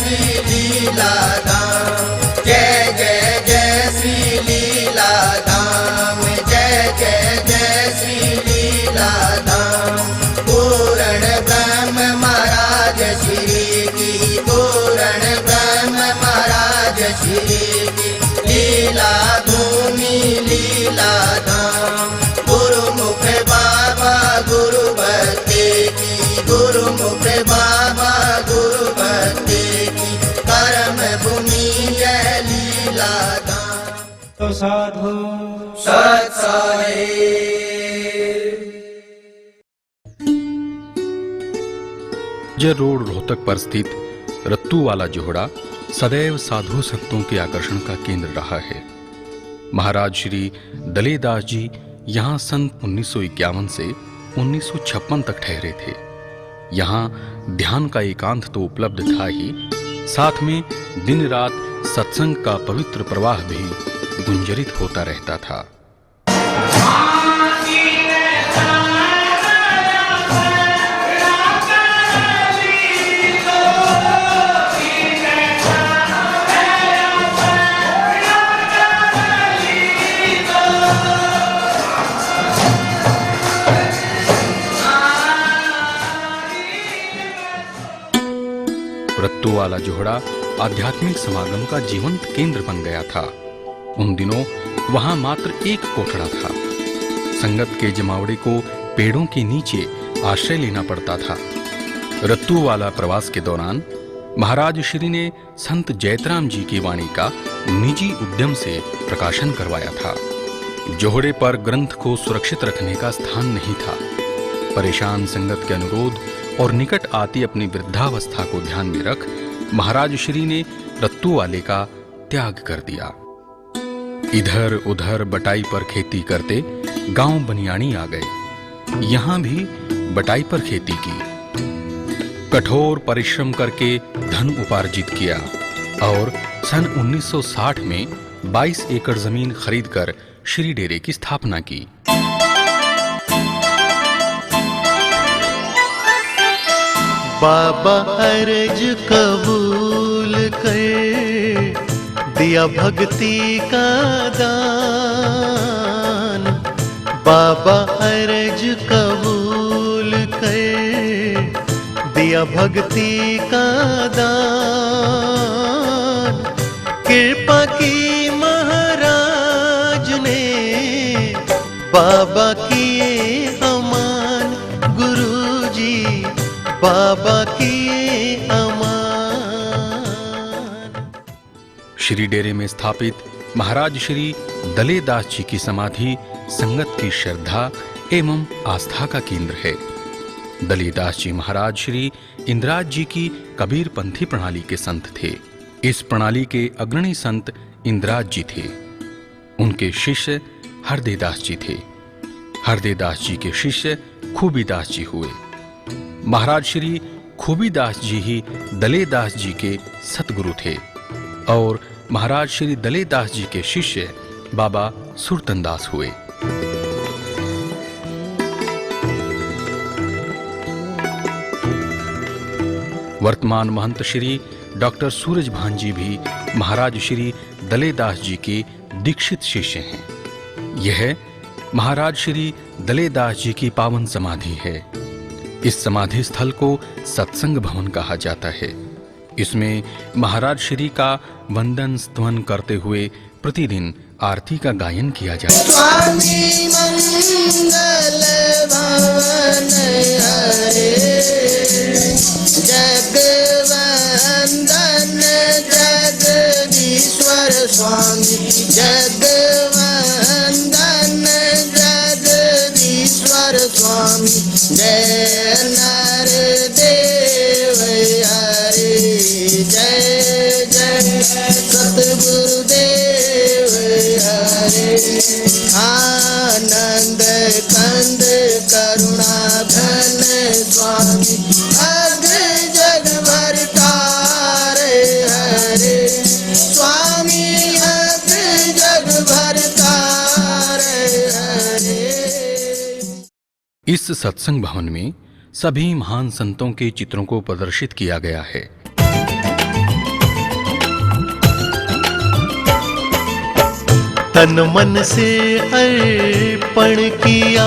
श्री लीला धाम, जय जय जय श्री लीला धाम, जय जय जय श्री लीला धाम। पूर्ण ब्रह्म महाराज श्री की, पूर्ण ब्रह्म महाराज श्री की लीला भूमि लीला धाम। गुरुमुख बाबा गुरु भक्ति की, गुरुमुख बाबा गुरु भक्ति की कर्म भूमि जय लीला धाम। तो साधु सत साई। जय रोड रोहतक पर स्थित रत्तू वाला जोहड़ा सदैव साधु संतों के आकर्षण का केंद्र रहा है। महाराज श्री दलेदास जी यहाँ सन 1951 से 1956 तक ठहरे थे। यहाँ ध्यान का एकांत तो उपलब्ध था ही, साथ में दिन रात सत्संग का पवित्र प्रवाह भी गुंजरित होता रहता था। रत्तू वाला जोहड़ा आध्यात्मिक समागम का जीवंत केंद्र बन गया था। उन दिनों वहां मात्र एक कोठड़ा था। संगत के जमावड़े को पेड़ों के नीचे आश्रय लेना पड़ता था। रत्तू वाला प्रवास के दौरान महाराज श्री ने संत जयतराम जी की वाणी का निजी उद्यम से प्रकाशन करवाया था। जोहड़े पर ग्रंथ को सुरक्षित रखने का स्थान नहीं था। परेशान संगत के अनुरोध और निकट आती अपनी वृद्धावस्था को ध्यान में रख महाराज श्री ने रत्तू वाले का त्याग कर दिया। इधर उधर बटाई पर खेती करते गांव बनियाणी आ गए। यहां भी बटाई पर खेती की, कठोर परिश्रम करके धन उपार्जित किया और सन 1960 में 22 एकड़ जमीन खरीदकर श्री डेरे की स्थापना की। बाबा अर्ज कबूल कर दिया भक्ति का दान। बाबा अर्ज कबूल कर दिया भक्ति का दान। कृपा की महाराज ने बाबा किए अमान। गुरुजी बाबा की अमान। श्री डेरे में स्थापित महाराज श्री दलेदास जी की समाधि संगत की श्रद्धा एवं आस्था का केंद्र है। दलेदास जी महाराज श्री इंद्राज जी की कबीरपंथी प्रणाली के संत थे। इस प्रणाली के अग्रणी संत इंद्राज जी थे। उनके शिष्य हरदेदास जी थे। हरदेदास जी के शिष्य खूबीदास जी हुए। महाराज श्री खूबीदास जी ही दलेदास जी के सतगुरु थे और महाराज श्री दलेदास जी के शिष्य बाबा सुरतनदास हुए। वर्तमान महंत श्री डॉक्टर सूरज भान जी भी महाराज श्री दलेदास जी के दीक्षित शिष्य हैं। यह महाराज श्री दलेदास जी की पावन समाधि है। इस समाधि स्थल को सत्संग भवन कहा जाता है। इसमें महाराज श्री का वंदन स्तवन करते हुए प्रतिदिन आरती का गायन किया जाता है। स्वामी मंगल भवन हरे, जगवंदन जगदीश्वर स्वामी। जगवंदन जगदीश्वर स्वामी। जय नर देव हरे, जय जय सतगुरुदेव हरे। आनंद कंद करुणा घन स्वामी। अग्र जग भर तारे हरे स्वामी। अग्र जग भर तारे हरे। इस सत्संग भवन में सभी महान संतों के चित्रों को प्रदर्शित किया गया है। तन मन से अर्पण किया,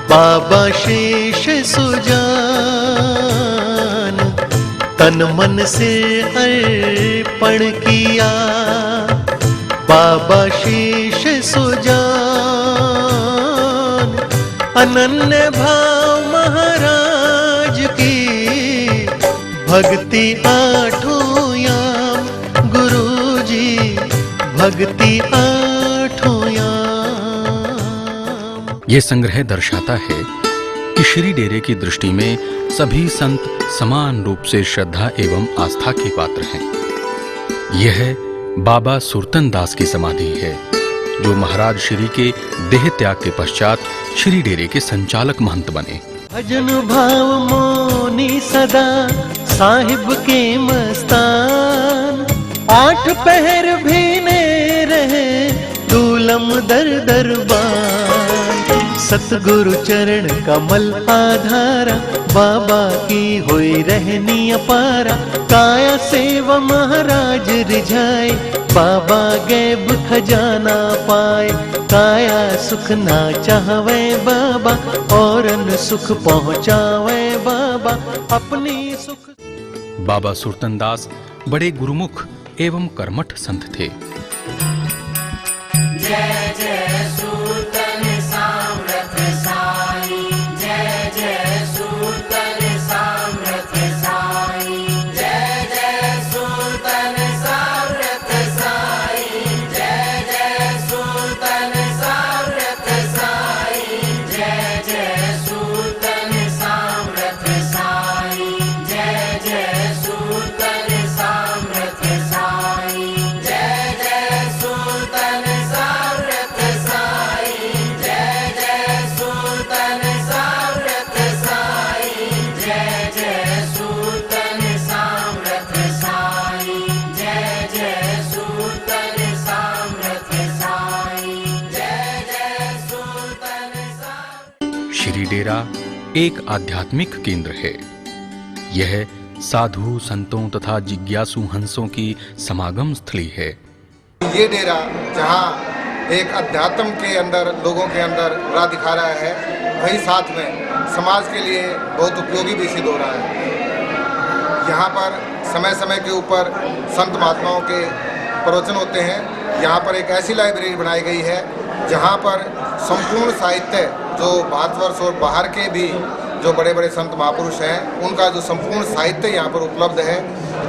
बाबा शेष सुजान। तन मन से अर्पण किया, बाबा शेष सुजान। अनन्य भाव महाराज की भक्ति आठों याम, गुरुजी भक्ति आठों याम। ये संग्रह दर्शाता है कि श्री डेरे की दृष्टि में सभी संत समान रूप से श्रद्धा एवं आस्था के पात्र हैं। यह बाबा सुरतन दास की समाधि है, जो महाराज श्री के देह त्याग के पश्चात श्री डेरे के संचालक महंत बने। भजन भाव मोनी सदा साहिब के मस्तान, 8 पहर भी ने रहे दूलम दर दरबार। सतगुरु चरण कमल आधारा, बाबा की होई रहनी अपारा। काया सेवा महाराज रिझाए, बाबा गैब खजाना पाए। काया सुख ना चाहवे बाबा, औरन सुख पहुँचावे बाबा अपनी सुख। बाबा सुरतन दास बड़े गुरुमुख एवं कर्मठ संत थे। जय जय सुरतन सामर्थ साई, जय जय सुरतन सामर्थ साई, जय जय सुरतन सामर्थ साई, जय जय सुरतन सामर्थ साई, जय जय सुरतन सामर्थ साई, जय जय सुरतन सामर्थ साई, जय जय सुरतन सामर्थ साई, जय जय सुरतन सामर्थ साई, जय जय सुरतन सामर्थ साई, जय जय सुरतन सामर्थ साई, जय जय सुरतन सामर्थ। श्री डेरा एक आध्यात्मिक केंद्र है। यह साधु संतों तथा जिज्ञासु हंसों की समागम स्थली है। ये डेरा जहाँ एक अध्यात्म के अंदर लोगों के अंदर राह दिखा रहा है, वही साथ में समाज के लिए बहुत उपयोगी भी सिद्ध हो रहा है। यहाँ पर समय समय के ऊपर संत महात्माओं के प्रवचन होते हैं। यहाँ पर एक ऐसी लाइब्रेरी बनाई गई है जहाँ पर संपूर्ण साहित्य, जो भारतवर्ष और बाहर के भी जो बड़े बड़े संत महापुरुष हैं, उनका जो संपूर्ण साहित्य यहाँ पर उपलब्ध है।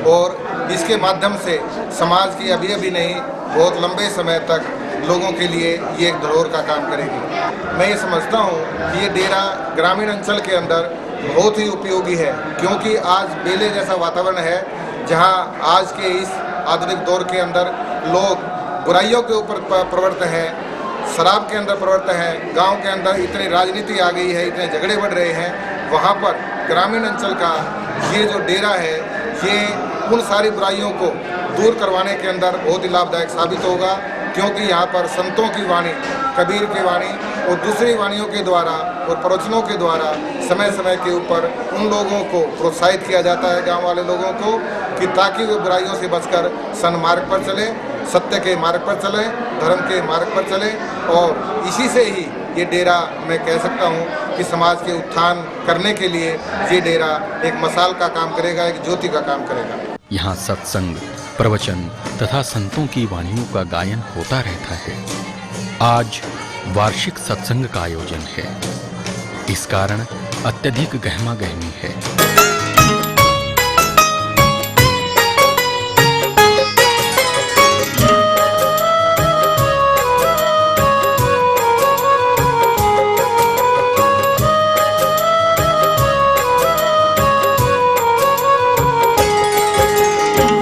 और इसके माध्यम से समाज की अभी अभी नहीं, बहुत लंबे समय तक लोगों के लिए ये एक धरोहर का काम करेगी। मैं ये समझता हूँ कि ये डेरा ग्रामीण अंचल के अंदर बहुत ही उपयोगी है, क्योंकि आज बेले जैसा वातावरण है, जहाँ आज के इस आधुनिक दौर के अंदर लोग बुराइयों के ऊपर प्रवृत्त हैं, शराब के अंदर प्रवृत्त हैं, गांव के अंदर इतनी राजनीति आ गई है, इतने झगड़े बढ़ रहे हैं। वहाँ पर ग्रामीण अंचल का ये जो डेरा है, ये उन सारी बुराइयों को दूर करवाने के अंदर बहुत ही लाभदायक साबित होगा, क्योंकि यहाँ पर संतों की वाणी, कबीर की वाणी और दूसरी वाणियों के द्वारा और प्रवचनों के द्वारा समय समय के ऊपर उन लोगों को प्रोत्साहित किया जाता है, गांव वाले लोगों को, कि ताकि वे बुराइयों से बचकर सन्मार्ग पर चले, सत्य के मार्ग पर चले, धर्म के मार्ग पर चले। और इसी से ही ये डेरा मैं कह सकता हूँ कि समाज के उत्थान करने के लिए ये डेरा एक मसाल का काम करेगा, एक ज्योति का काम करेगा। यहाँ सत्संग, प्रवचन तथा संतों की वाणियों का गायन होता रहता है। आज वार्षिक सत्संग का आयोजन है, इस कारण अत्यधिक गहमा गहमी है।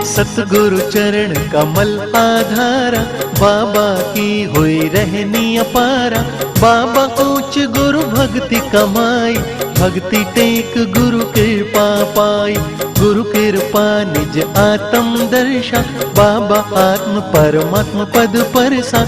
सतगुरु चरण कमल आधारा, बाबा की हुई रहनी अपारा। बाबा ऊंच गुरु भक्ति कमाई, भक्ति टेक गुरु कृपा पाई। गुरु कृपा निज आत्म दर्शा, बाबा आत्म परमात्म पद परसा।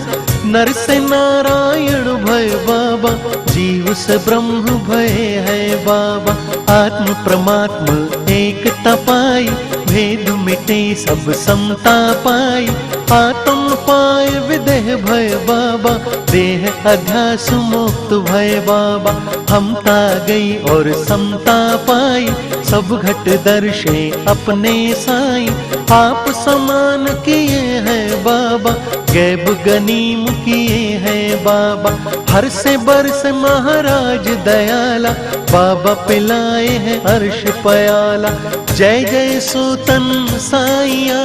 नर से नारायण भय बाबा, जी जीव से ब्रह्म भय है बाबा। आत्म परमात्म एकता पाई, भेद मिटे सब समता पाई। आत्म पाए विदेह भय बाबा, देह अध्यास मुक्त भय बाबा। हमता गई और समता पाई, सब घट दर्शे अपने साई। आप समान किए हैं बाबा, गैब गनीम किए हैं बाबा। हर से बरस महाराज दयाला, बाबा पिलाए हैं अर्श पयाला। जय जय सूतन साइया,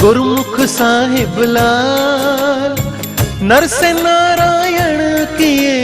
गुरुमुख साहिब लाल। नर से नारायण किए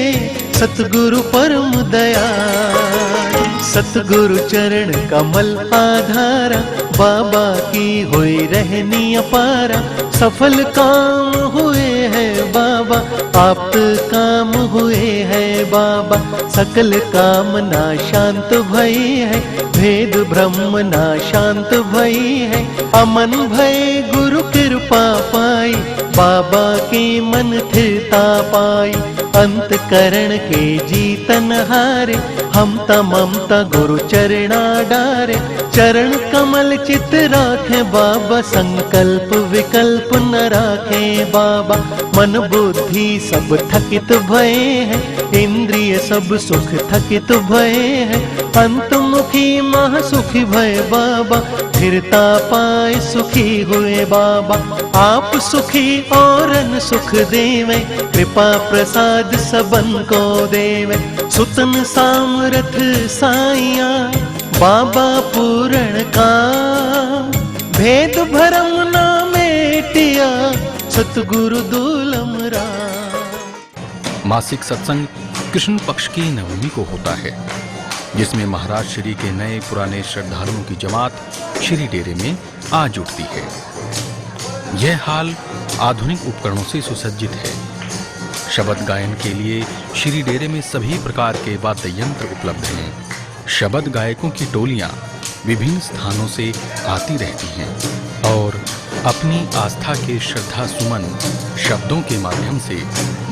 सतगुरु परम दयाल। सतगुरु चरण कमल आधारा, बाबा की हुई रहनी अपारा। सफल काम हुए हैं बाबा, आप्त काम हुए हैं बाबा। सकल कामना शांत भई है, भेद ब्रह्म ना शांत भई है। अमन भय गुरु कृपा पाई, बाबा के मन थिरता पाई। अंत करण के जीतन हारे, हम ममता गुरु चरणा डारे। चरण कमल चित राखे बाबा, संकल्प विकल्प न राखे बाबा। मन बुद्धि सब थकित भये हैं, इंद्रिय सब सुख थकित भये हैं। अंतमुखी महासुखी भय बाबा, फिरता पाए सुखी हुए बाबा। आप सुखी औरन सुख देवे, कृपा प्रसाद सबन को देवे। सुतन सामरथ साइया, बाबा पूर्ण का। भेद भरम ना मेटिया, सतगुरु दूलम राम। मासिक सत्संग कृष्ण पक्ष की नवमी को होता है, जिसमें महाराज श्री के नए पुराने श्रद्धालुओं की जमात श्री डेरे में आ जुटती है। यह हाल आधुनिक उपकरणों से सुसज्जित है। शबद गायन के लिए श्री डेरे में सभी प्रकार के वाद्य यंत्र उपलब्ध हैं। शबद गायकों की टोलियां विभिन्न स्थानों से आती रहती हैं और अपनी आस्था के श्रद्धा सुमन शब्दों के माध्यम से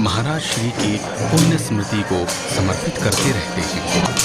महाराज श्री की पुण्य स्मृति को समर्पित करते रहते हैं।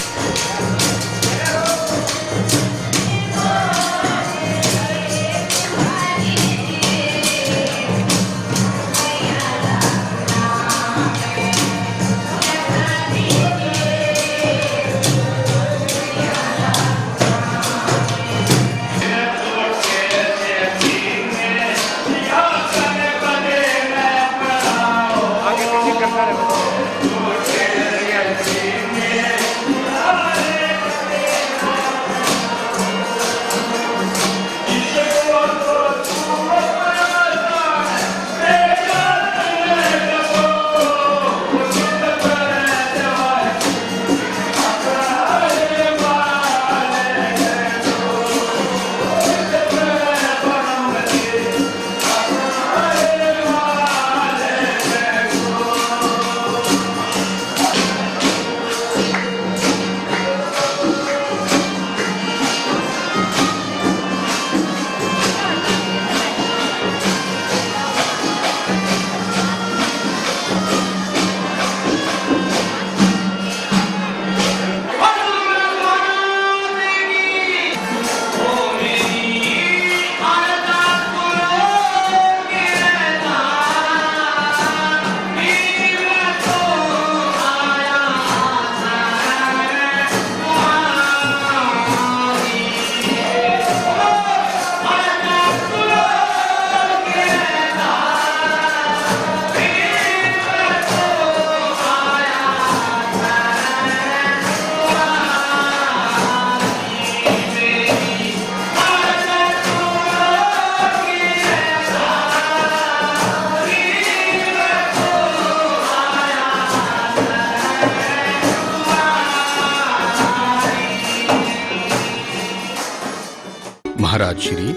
महाराज श्री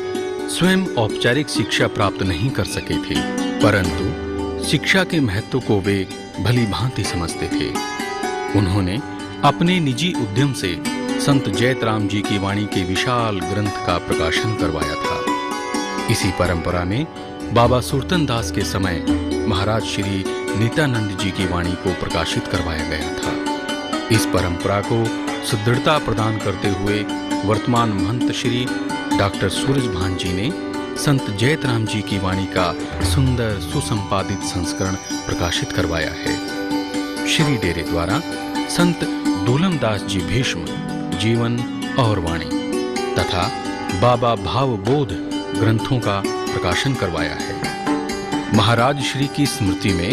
स्वयं औपचारिक शिक्षा प्राप्त नहीं कर सके थे, परंतु शिक्षा के महत्व को वे भली भांति समझते थे। उन्होंने अपने निजी उद्यम से संत जैतराम जी की वाणी के विशाल ग्रंथ का प्रकाशन करवाया था। इसी परंपरा में बाबा सुरतन दास के समय महाराज श्री नित्यानंद जी की वाणी को प्रकाशित करवाया गया था। इस परंपरा को सुदृढ़ता प्रदान करते हुए वर्तमान महंत श्री डॉक्टर सूरजभान जी ने संत जैतराम जी की वाणी का सुंदर सुसंपादित संस्करण प्रकाशित करवाया है। श्री डेरे द्वारा संत दूलमदास जी भीष्म जीवन और वाणी तथा बाबा भावबोध ग्रंथों का प्रकाशन करवाया है। महाराज श्री की स्मृति में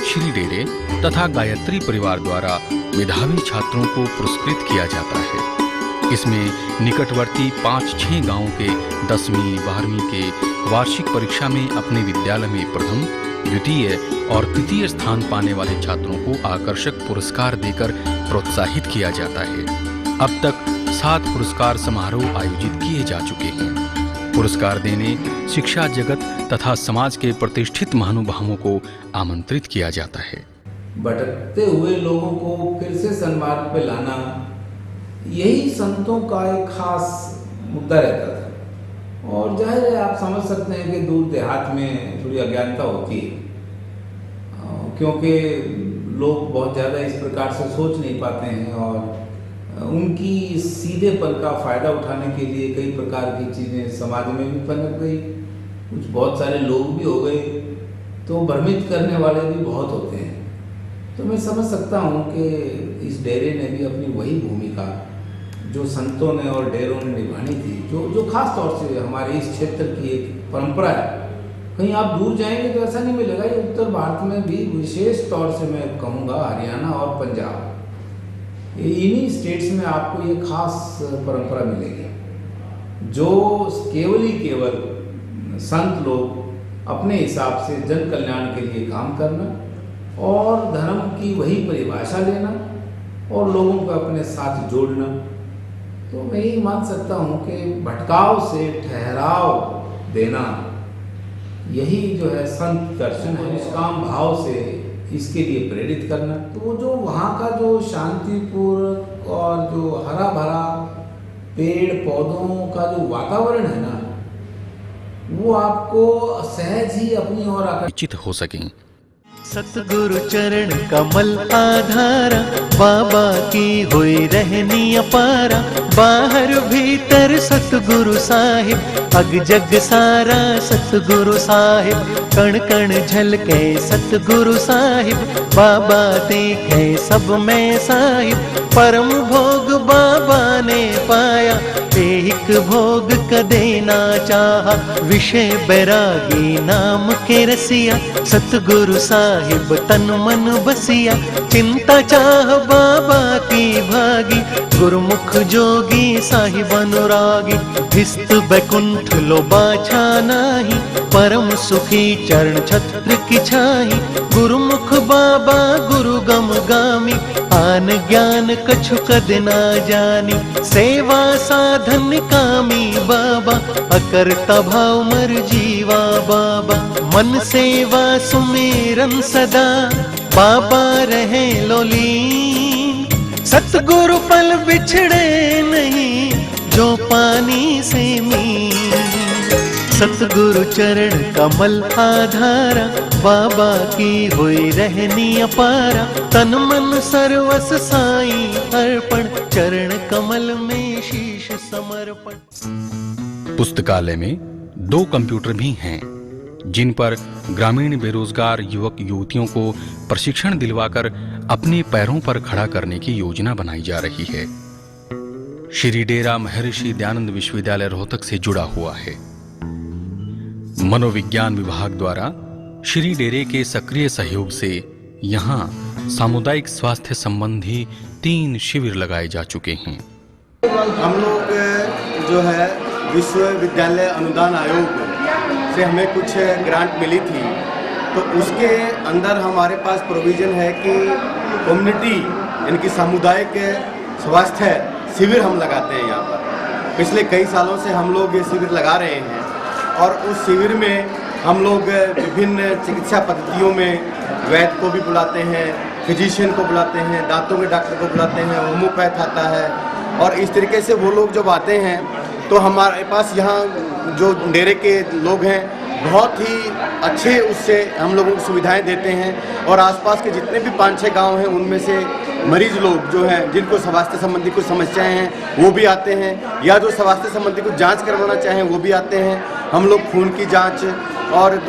श्री डेरे तथा गायत्री परिवार द्वारा मेधावी छात्रों को पुरस्कृत किया जाता है। इसमें निकटवर्ती 5-6 गांवों के 10वीं 12वीं के वार्षिक परीक्षा में अपने विद्यालय में प्रथम, द्वितीय और तृतीय स्थान पाने वाले छात्रों को आकर्षक पुरस्कार देकर प्रोत्साहित किया जाता है। अब तक 7 पुरस्कार समारोह आयोजित किए जा चुके हैं। पुरस्कार देने शिक्षा जगत तथा समाज के प्रतिष्ठित महानुभावों को आमंत्रित किया जाता है। भटकते हुए लोगों को फिर से सन्मार्ग पे लाना, यही संतों का एक खास मुद्दा रहता था। और जाहिर है आप समझ सकते हैं कि दूर देहात में थोड़ी अज्ञानता होती है, क्योंकि लोग बहुत ज़्यादा इस प्रकार से सोच नहीं पाते हैं और उनकी सीधेपन का फ़ायदा उठाने के लिए कई प्रकार की चीज़ें समाज में भी पनप गई। कुछ बहुत सारे लोग भी हो गए, तो भ्रमित करने वाले भी बहुत होते हैं। तो मैं समझ सकता हूँ कि इस डेरे ने भी अपनी वही भूमिका जो संतों ने और डेरों ने निभानी थी, जो खास तौर से हमारे इस क्षेत्र की एक परंपरा है। कहीं आप दूर जाएंगे तो ऐसा नहीं मिलेगा। ये उत्तर भारत में भी विशेष तौर से मैं कहूँगा हरियाणा और पंजाब, इन्हीं स्टेट्स में आपको ये खास परंपरा मिलेगी, जो केवल ही केवल संत लोग अपने हिसाब से जन कल्याण के लिए काम करना और धर्म की वही परिभाषा लेना और लोगों को अपने साथ जोड़ना। तो मैं यही मान सकता हूँ कि भटकाव से ठहराव देना, यही जो है संत दर्शन है। निष्काम भाव से इसके लिए प्रेरित करना। तो जो वहाँ का जो शांतिपूर्ण और जो हरा भरा पेड़ पौधों का जो वातावरण है ना, वो आपको सहज ही अपनी ओर आकर्षित हो सकें। सतगुरु चरण कमल आधारा, बाबा की हुई रहनी अपारा। बाहर भीतर सतगुरु साहिब, अग जग सारा सतगुरु साहिब। कण कण झलके सतगुरु साहिब, बाबा देखे सब में साहिब। परम भोग बाबा ने पाया, एक भोग कदे ना चाहा। विषय बैरागी नाम के रसिया, सतगुरु साहिब तन मन बसिया। चिंता चाह बाबा की भागी, गुरुमुख जोगी साहिब अनुरागी। भिस्त बैकुंठ लो बाछा नाही, परम सुखी चरण छत्र की छाही। गुरुमुख बाबा गुरु गम गामी, आन ज्ञान कछु कद ना जानी। सेवा साधन कामी बाबा, अकर्ता भाव मर जीवा बाबा। मन सेवा सुमेरन सदा, बाबा रहे लोलीन। सतगुरु पल बिछड़े नहीं, जो पानी से मीन। सतगुरु चरण कमल आधारा, बाबा की हुई रहनी अपारा। तन मन सर्वस साईं अर्पण, चरण कमल में शीश समर्पण। पुस्तकालय में 2 कंप्यूटर भी हैं, जिन पर ग्रामीण बेरोजगार युवक युवतियों को प्रशिक्षण दिलवाकर अपने पैरों पर खड़ा करने की योजना बनाई जा रही है। श्री डेरा महर्षि दयानंद विश्वविद्यालय रोहतक से जुड़ा हुआ है। मनोविज्ञान विभाग द्वारा श्री डेरे के सक्रिय सहयोग से यहाँ सामुदायिक स्वास्थ्य संबंधी 3 शिविर लगाए जा चुके हैं। हम लोग जो है विश्वविद्यालय अनुदान आयोग से हमें कुछ ग्रांट मिली थी, तो उसके अंदर हमारे पास प्रोविज़न है कि कम्युनिटी यानी कि सामुदायिक स्वास्थ्य शिविर हम लगाते हैं। यहाँ पर पिछले कई सालों से हम लोग ये शिविर लगा रहे हैं और उस शिविर में हम लोग विभिन्न चिकित्सा पद्धतियों में वैद्य को भी बुलाते हैं, फिजिशियन को बुलाते हैं, दांतों के डॉक्टर को बुलाते हैं, होम्योपैथ आता है। और इस तरीके से वो लोग जब आते हैं तो हमारे पास यहाँ जो डेरे के लोग हैं बहुत ही अच्छे उससे हम लोगों को सुविधाएं देते हैं। और आसपास के जितने भी 5-6 गांव हैं उनमें से मरीज लोग जो हैं जिनको स्वास्थ्य संबंधी कुछ समस्याएं हैं वो भी आते हैं, या जो स्वास्थ्य संबंधी कुछ जांच करवाना चाहें वो भी आते हैं। हम लोग खून की जांच और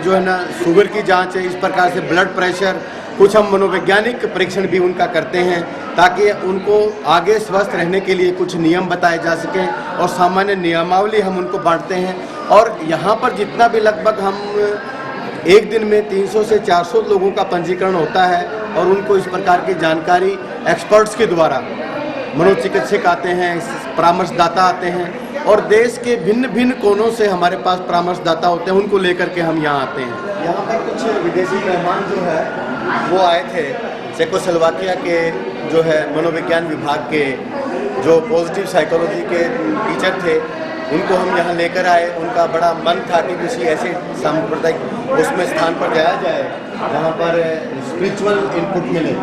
जो है ना शुगर की जांच, इस प्रकार से ब्लड प्रेशर, कुछ हम मनोवैज्ञानिक परीक्षण भी उनका करते हैं ताकि उनको आगे स्वस्थ रहने के लिए कुछ नियम बताए जा सकें और सामान्य नियमावली हम उनको बांटते हैं। और यहाँ पर जितना भी लगभग हम एक दिन में 300 से 400 लोगों का पंजीकरण होता है और उनको इस प्रकार की जानकारी एक्सपर्ट्स के द्वारा, मनोचिकित्सक आते हैं, परामर्शदाता आते हैं और देश के भिन्न भिन्न कोनों से हमारे पास परामर्शदाता होते हैं, उनको लेकर के हम यहाँ आते हैं। यहाँ पर कुछ विदेशी मेहमान जो है वो आए थे, चेकोस्लोवाकिया के जो है मनोविज्ञान विभाग के जो पॉजिटिव साइकोलॉजी के टीचर थे, उनको हम यहाँ लेकर आए। उनका बड़ा मन था कि किसी ऐसे सांप्रदायिक उसमें स्थान पर जाया जाए जहाँ पर स्पिरिचुअल इनपुट मिले।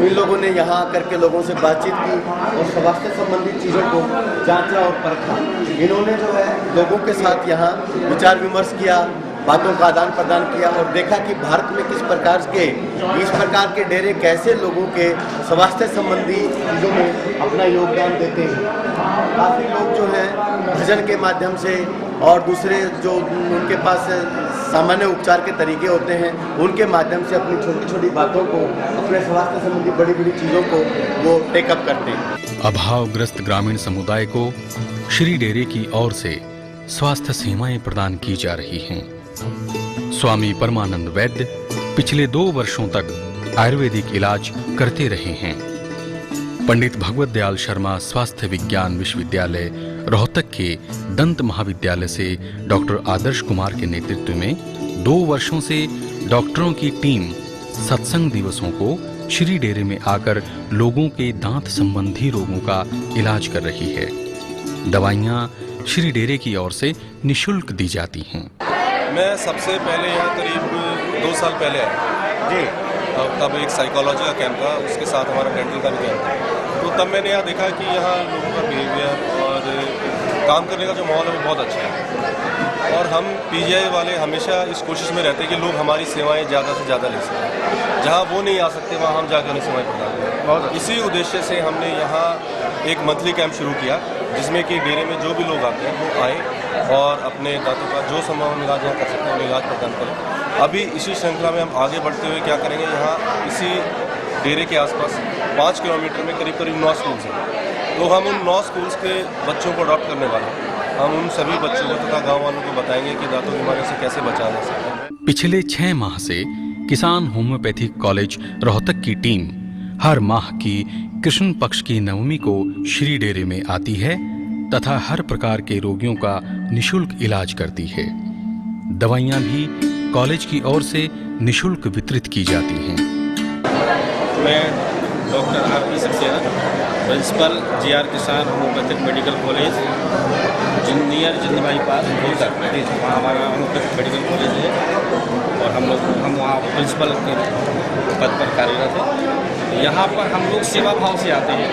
इन लोगों ने यहाँ आकर के लोगों से बातचीत की और स्वास्थ्य संबंधी चीज़ों को जांचा और परखा। इन्होंने जो है लोगों के साथ यहाँ विचार विमर्श किया, बातों का आदान प्रदान किया और देखा कि भारत में किस प्रकार के डेरे कैसे लोगों के स्वास्थ्य संबंधी चीज़ों में अपना योगदान देते हैं। काफ़ी लोग जो हैं भजन के माध्यम से और दूसरे जो उनके पास सामान्य उपचार के तरीके होते हैं उनके माध्यम से अपनी छोटी छोटी बातों को, अपने स्वास्थ्य संबंधी बड़ी बड़ी चीज़ों को वो टेकअप करते हैं। अभावग्रस्त ग्रामीण समुदाय को श्री डेरे की ओर से स्वास्थ्य सेवाएं प्रदान की जा रही हैं। स्वामी परमानंद वैद्य पिछले 2 वर्षों तक आयुर्वेदिक इलाज करते रहे हैं। पंडित भगवत दयाल शर्मा स्वास्थ्य विज्ञान विश्वविद्यालय रोहतक के दंत महाविद्यालय से डॉक्टर आदर्श कुमार के नेतृत्व में 2 वर्षों से डॉक्टरों की टीम सत्संग दिवसों को श्री डेरे में आकर लोगों के दांत संबंधी रोगों का इलाज कर रही है। दवाइयाँ श्री डेरे की ओर से निःशुल्क दी जाती हैं। मैं सबसे पहले यहाँ करीब 2 साल पहले आया जी। तब एक साइकोलॉजी का कैंप था, उसके साथ हमारा डेंटल का भी कैंप था। तो तब मैंने यहाँ देखा कि यहाँ लोगों का बिहेवियर और काम करने का जो माहौल है वो बहुत अच्छा है। और हम पीजीआई वाले हमेशा इस कोशिश में रहते हैं कि लोग हमारी सेवाएं ज़्यादा से ज़्यादा ले सकें। जहाँ वो नहीं आ सकते वहाँ हम जाकर उन्हें सेवाएं प्रदान करें। इसी उद्देश्य से हमने यहाँ एक मंथली कैंप शुरू किया जिसमें कि डेरे में जो भी लोग आते हैं वो आए और अपने दांतों का जो संभव इलाज यहाँ कर सकते हैं उन्हें इलाज प्रदान करें। अभी इसी श्रृंखला में हम आगे बढ़ते हुए क्या करेंगे, यहाँ इसी डेरे के आसपास 5 किलोमीटर में करीब 9 स्कूल्स हैं। तो हम उन 9 स्कूल्स के बच्चों को अडॉप्ट करने वाले हैं। हम उन सभी बच्चों को तथा गाँव वालों को बताएंगे कि दांतों की बीमारी से कैसे बचा जा सकता है। पिछले 6 माह से किसान होम्योपैथिक कॉलेज रोहतक की टीम हर माह की कृष्ण पक्ष की नवमी को श्री डेरे में आती है तथा हर प्रकार के रोगियों का निःशुल्क इलाज करती है। दवाइयाँ भी कॉलेज की ओर से निःशुल्क वितरित की जाती हैं। मैं doctor R P. Saxena, principal G R. Kisan homeopathic medical college near Jind bypass Rohtak, वहाँ हमारा होम्योपैथिक मेडिकल कॉलेज है और हम वहाँ प्रिंसिपल के पद पर कार्यरत हैं। यहाँ पर हम लोग सेवा भाव से आते हैं।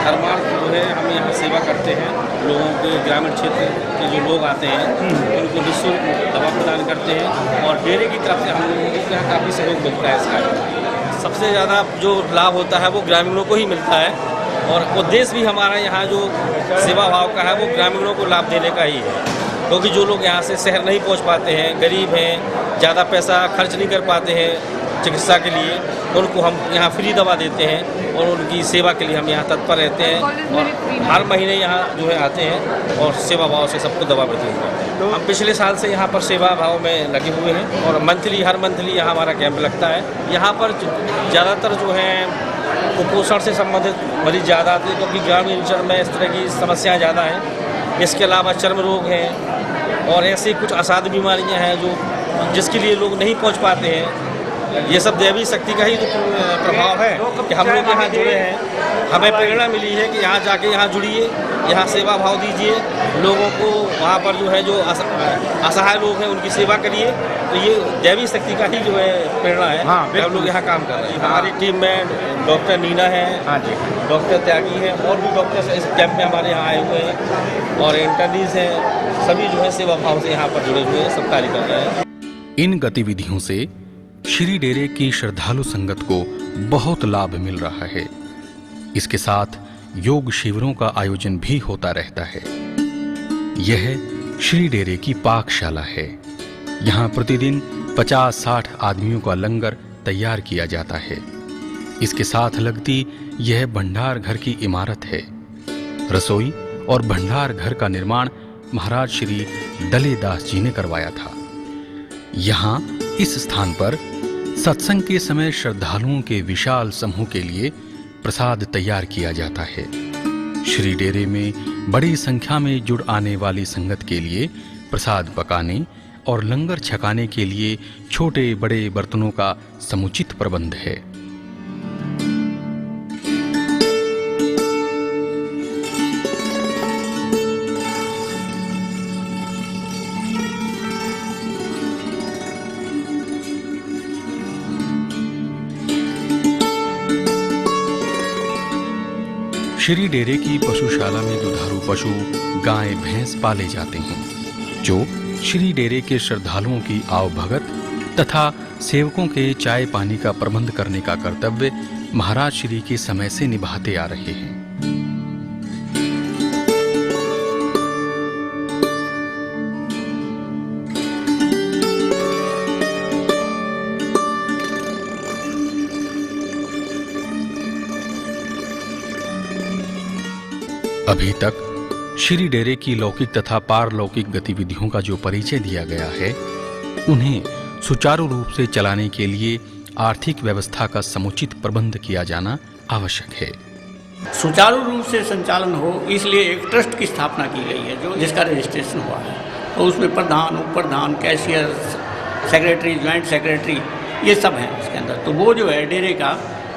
हर बार जो है हम यहाँ सेवा करते हैं। लोगों के ग्रामीण क्षेत्र के जो लोग आते हैं उनको निःशुल्क दवा प्रदान करते हैं और डेरे की तरफ से हम लोगों को यहाँ काफ़ी सहयोग मिलता है। इस कार्य सबसे ज़्यादा जो लाभ होता है वो ग्रामीणों को ही मिलता है और उद्देश्य भी हमारा यहाँ जो सेवा भाव का है वो ग्रामीणों को लाभ देने का ही है। क्योंकि जो लोग यहाँ से शहर नहीं पहुँच पाते हैं, गरीब हैं, ज़्यादा पैसा खर्च नहीं कर पाते हैं चिकित्सा के लिए, उनको हम यहाँ फ्री दवा देते हैं और उनकी सेवा के लिए हम यहाँ तत्पर रहते हैं और हर महीने यहाँ जो है आते हैं और सेवा भाव से सबको दवा वितरित करते हैं। हम पिछले साल से यहाँ पर सेवा भाव में लगे हुए हैं और हर मंथली यहाँ हमारा कैंप लगता है। यहाँ पर ज़्यादातर जो है कुपोषण से संबंधित मरीज ज़्यादा आते हैं क्योंकि ग्रामीण अंचल में इस तरह की समस्याएँ ज़्यादा हैं। इसके अलावा चर्म रोग हैं और ऐसी कुछ असाध्य बीमारियाँ हैं जो जिसके लिए लोग नहीं पहुँच पाते हैं। ये सब देवी शक्ति का ही प्रभाव है कि हम लोग यहाँ जुड़े हैं। हमें प्रेरणा मिली है कि यहाँ जाके यहाँ जुड़िए, यहाँ सेवा भाव दीजिए, लोगों को वहाँ पर जो है जो असहाय लोग हैं उनकी सेवा करिए। तो ये देवी शक्ति का ही जो है प्रेरणा है। हम लोग यहाँ काम कर रहे हैं। हमारी टीम में डॉक्टर नीना है, हाँ जी। डॉक्टर त्यागी हैं और भी डॉक्टर्स इस कैंप में हमारे यहाँ आए हुए हैं और इंटर्नीज हैं। सभी जो है सेवा भाव से यहाँ पर जुड़े हुए हैं, सब कार्य कर रहे हैं। इन गतिविधियों से श्री डेरे की श्रद्धालु संगत को बहुत लाभ मिल रहा है। इसके साथ योग शिविरों का आयोजन भी होता रहता है। यह श्री डेरे की पाकशाला है। यहाँ प्रतिदिन 50-60 आदमियों का लंगर तैयार किया जाता है। इसके साथ लगती यह भंडार घर की इमारत है। रसोई और भंडार घर का निर्माण महाराज श्री दलेदास जी ने करवाया था। यहाँ इस स्थान पर सत्संग के समय श्रद्धालुओं के विशाल समूह के लिए प्रसाद तैयार किया जाता है। श्री डेरे में बड़ी संख्या में जुड़ आने वाली संगत के लिए प्रसाद पकाने और लंगर छकाने के लिए छोटे बड़े बर्तनों का समुचित प्रबंध है। श्री डेरे की पशुशाला में दुधारू पशु गाय भैंस पाले जाते हैं, जो श्री डेरे के श्रद्धालुओं की आवभगत तथा सेवकों के चाय पानी का प्रबंध करने का कर्तव्य महाराज श्री के समय से निभाते आ रहे हैं। अभी तक श्री डेरे की लौकिक तथा पारलौकिक गतिविधियों का जो परिचय दिया गया है, उन्हें सुचारू रूप से चलाने के लिए आर्थिक व्यवस्था का समुचित प्रबंध किया जाना आवश्यक है। सुचारू रूप से संचालन हो, इसलिए एक ट्रस्ट की स्थापना की गई है, जो जिसका रजिस्ट्रेशन हुआ है। तो उसमें प्रधान, उप प्रधान, कैशियर, सेक्रेटरी, ज्वाइंट सेक्रेटरी, ये सब हैं उसके अंदर। तो वो जो है डेरे का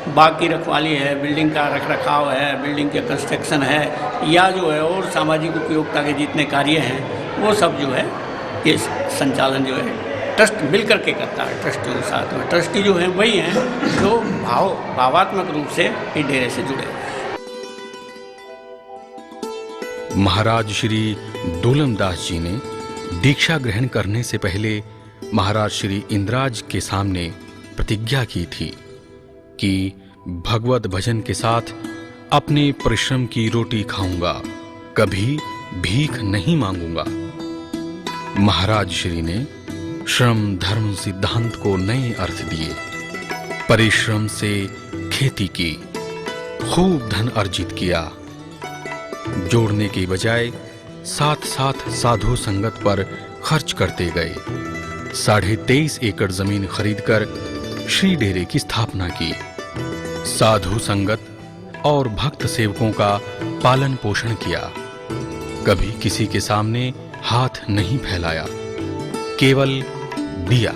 बाग की रखवाली है, बिल्डिंग का रख रखाव है, बिल्डिंग के कंस्ट्रक्शन है, या जो है और सामाजिक उपयोगिता के जितने कार्य हैं, वो सब जो है ये संचालन जो है ट्रस्ट मिल करके करता है। ट्रस्टियों के साथ में ट्रस्टी जो हैं वही हैं जो भावात्मक रूप से इस डेरे से जुड़े हैं। महाराज श्री डोलमदास जी ने दीक्षा ग्रहण करने से पहले महाराज श्री इंद्राज के सामने प्रतिज्ञा की थी कि भगवत भजन के साथ अपने परिश्रम की रोटी खाऊंगा, कभी भीख नहीं मांगूंगा। महाराज श्री ने श्रम धर्म सिद्धांत को नए अर्थ दिए। परिश्रम से खेती की, खूब धन अर्जित किया। जोड़ने के बजाय साथ साथ साधु संगत पर खर्च करते गए। 23.5 एकड़ जमीन खरीदकर श्री डेरे की स्थापना की। साधु संगत और भक्त सेवकों का पालन पोषण किया। कभी किसी के सामने हाथ नहीं फैलाया, केवल दिया।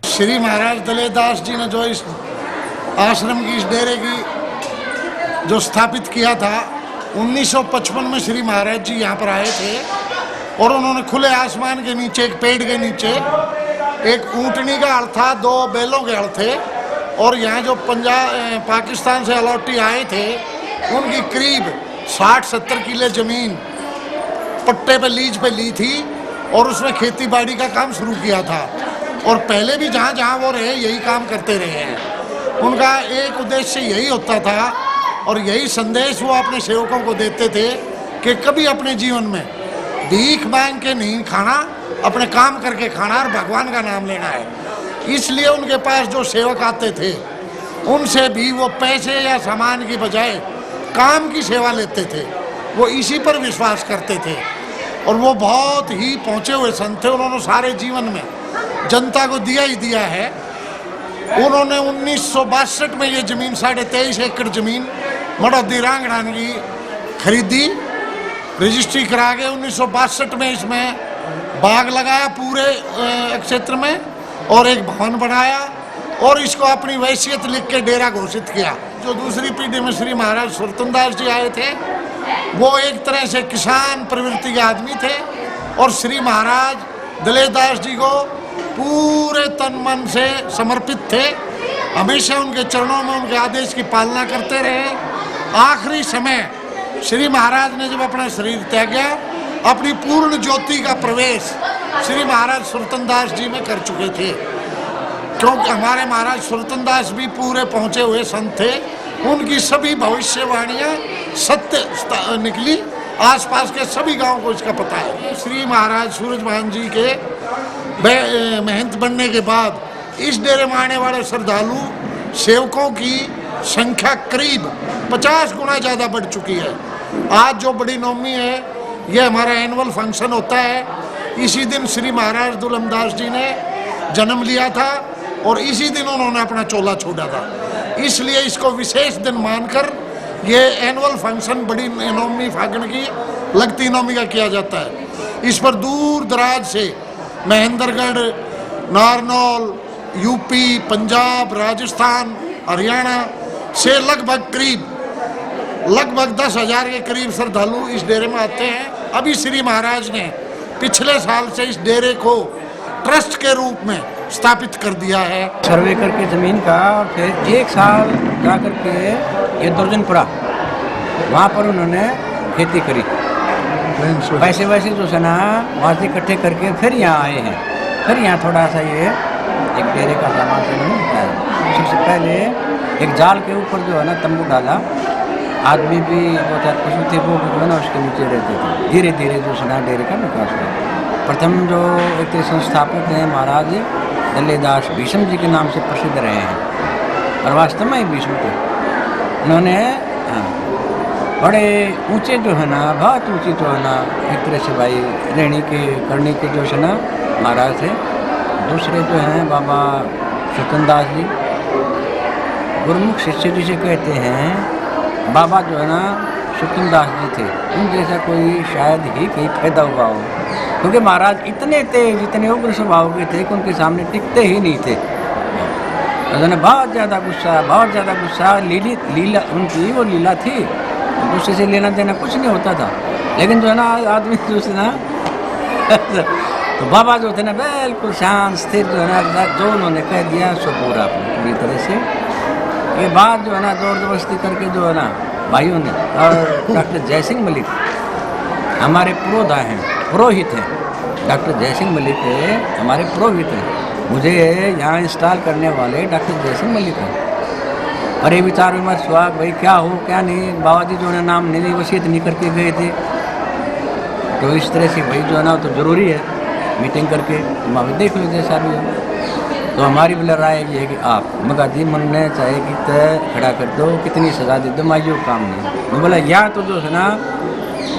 श्री महाराज दलेदास जी ने जो इस आश्रम की, इस डेरे की जो स्थापित किया था, 1955 में श्री महाराज जी यहाँ पर आए थे और उन्होंने खुले आसमान के नीचे, एक पेड़ के नीचे एक ऊँटनी का हल था, 2 बैलों के हल थे, और यहाँ जो पाकिस्तान से अलॉटी आए थे उनकी करीब 60-70 किले जमीन पट्टे पे, लीज पे ली थी और उसमें खेती बाड़ी का काम शुरू किया था। और पहले भी जहाँ जहाँ वो रहे यही काम करते रहे हैं। उनका एक उद्देश्य यही होता था और यही संदेश वो अपने सेवकों को देते थे कि कभी अपने जीवन में भीख मांग के नहीं खाना, अपने काम करके खाना और भगवान का नाम लेना है। इसलिए उनके पास जो सेवक आते थे उनसे भी वो पैसे या सामान की बजाय काम की सेवा लेते थे। वो इसी पर विश्वास करते थे और वो बहुत ही पहुँचे हुए संत थे। उन्होंने सारे जीवन में जनता को दिया ही दिया है। उन्होंने 1962 में ये जमीन 23.5 एकड़ जमीन मड़ौदी रांगड़ान की खरीदी, रजिस्ट्री करा के 1962 में इसमें बाग लगाया पूरे क्षेत्र में और एक भवन बनाया और इसको अपनी वैसियत लिख के डेरा घोषित किया। जो दूसरी पीढ़ी में श्री महाराज सुरतनदास जी आए थे, वो एक तरह से किसान प्रवृत्ति के आदमी थे और श्री महाराज दलेदास जी को पूरे तन मन से समर्पित थे हमेशा उनके चरणों में उनके आदेश की पालना करते रहे। आखिरी समय श्री महाराज ने जब अपना शरीर त्यागा, अपनी पूर्ण ज्योति का प्रवेश श्री महाराज सुरतनदास जी में कर चुके थे, क्योंकि हमारे महाराज सुरतनदास भी पूरे पहुँचे हुए संत थे। उनकी सभी भविष्यवाणियाँ सत्य निकली। आसपास के सभी गांव को इसका पता है। श्री महाराज सूरजभान जी के महंत बनने के बाद इस डेरे में आने वाले श्रद्धालु सेवकों की संख्या करीब 50 गुना ज़्यादा बढ़ चुकी है। आज जो बड़ी नवमी है, यह हमारा एनुअल फंक्शन होता है। इसी दिन श्री महाराज दुलमदास जी ने जन्म लिया था और इसी दिन उन्होंने अपना चोला छोड़ा था। इसलिए इसको विशेष दिन मानकर ये एनुअल फंक्शन बड़ी नवमी फागण की लगती नवमी का किया जाता है। इस पर दूर दराज से महेंद्रगढ़, नारनौल, यूपी, पंजाब, राजस्थान, हरियाणा से लगभग 10,000 के करीब श्रद्धालु इस डेरे में आते हैं। अभी श्री महाराज ने पिछले साल से इस डेरे को ट्रस्ट के रूप में स्थापित कर दिया है। सर्वे करके ज़मीन का, फिर 1 साल जा करके ये दुर्जनपुरा वहाँ पर उन्होंने खेती करी। पैसे वैसे जो है ना वहाँ से इकट्ठे करके फिर यहाँ आए हैं। फिर यहाँ थोड़ा सा ये एक डेरे का सामान से उन्होंने बताया। सबसे पहले एक जाल के ऊपर जो है ना तंबू डाला। आदमी भी 2-4 पशु थे वो जो है ना उसके नीचे रहते थे। धीरे धीरे जो है ना डेरे का विकास हुआ। प्रथम जो एक संस्थापक हैं महाराज दलेदास भीष्म जी के नाम से प्रसिद्ध रहे हैं और वास्तव में ही भीष्म थे। उन्होंने बड़े ऊंचे जो है ना, बहुत ऊंची जो है ना, एक तरह से भाई रहनी के करने के जो है ना महाराज थे। दूसरे जो हैं बाबा सुतनदास जी, गुरुमुख शिष्य जिसे कहते हैं। बाबा जो है ना सुतनदास जी थे। उन जैसा कोई शायद ही कहीं पैदा हुआ हो, क्योंकि महाराज इतने तेज, इतने उग्र स्वभाव के थे कि उनके सामने टिकते ही नहीं थे। उन्होंने बहुत ज़्यादा गुस्सा, लीला उनकी वो लीला थी। गुस्से से लेना देना कुछ नहीं होता था। लेकिन जो है ना आदमी जो है ना तो बाबा जो थे ना बिल्कुल शांत स्थिर जो है ना, जो उन्होंने कह दिया सो पूरा पूरी तरह से। ये बात जो है ना जोर जबरदस्ती करके जो है ना भाइयों ने, और डॉक्टर जयसिंह मलिक हमारे पुरोहित हैं। डॉक्टर जयसिंह मलिक हमारे पुरोहित हैं। मुझे यहाँ इंस्टॉल करने वाले डॉक्टर जयसिंह मलिक हैं। और ये विचार विमर्श हुआ भाई क्या हो क्या नहीं। बाबा जी जो है नाम नहीं वसीयत नहीं करके गए थे, तो इस तरह से भाई जो है ना तो ज़रूरी है मीटिंग करके तुम अभी देख लो जैसा भी हो। तो हमारी बोला राय ये है कि आप मगा जी मन ने चाहे कि तय खड़ा कर दो, कितनी सजा दे दो, माइयो काम नहीं। मैं बोला या तो जो है ना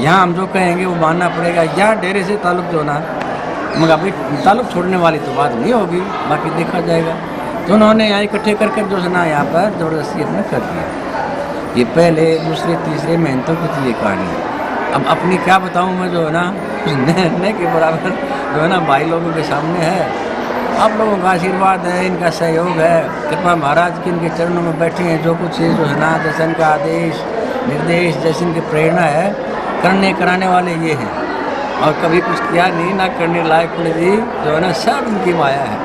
यहाँ हम जो कहेंगे वो मानना पड़ेगा, या डेरे से ताल्लुक़ जो ना, मगर भाई ताल्लुक़ छोड़ने वाली तो बात नहीं होगी, बाकी देखा जाएगा। तो उन्होंने यहाँ इकट्ठे करके जो है ना यहाँ पर ज़बरदस्ती अपने कर दिया। ये पहले दूसरे तीसरे मेहनतों की थी ये कहानी। अब अपनी क्या बताऊँ मैं जो है ना नए के बराबर जो है ना भाई लोगों के सामने है। आप लोगों का आशीर्वाद है, इनका सहयोग है, कृपा महाराज की इनके चरणों में बैठे हैं। जो कुछ जो है ना जैसे इनका आदेश निर्देश, जैसे इनकी प्रेरणा है, करने कराने वाले ये हैं। और कभी कुछ किया नहीं, ना करने लायक पुण्य जी जो है ना सब इनकी माया है।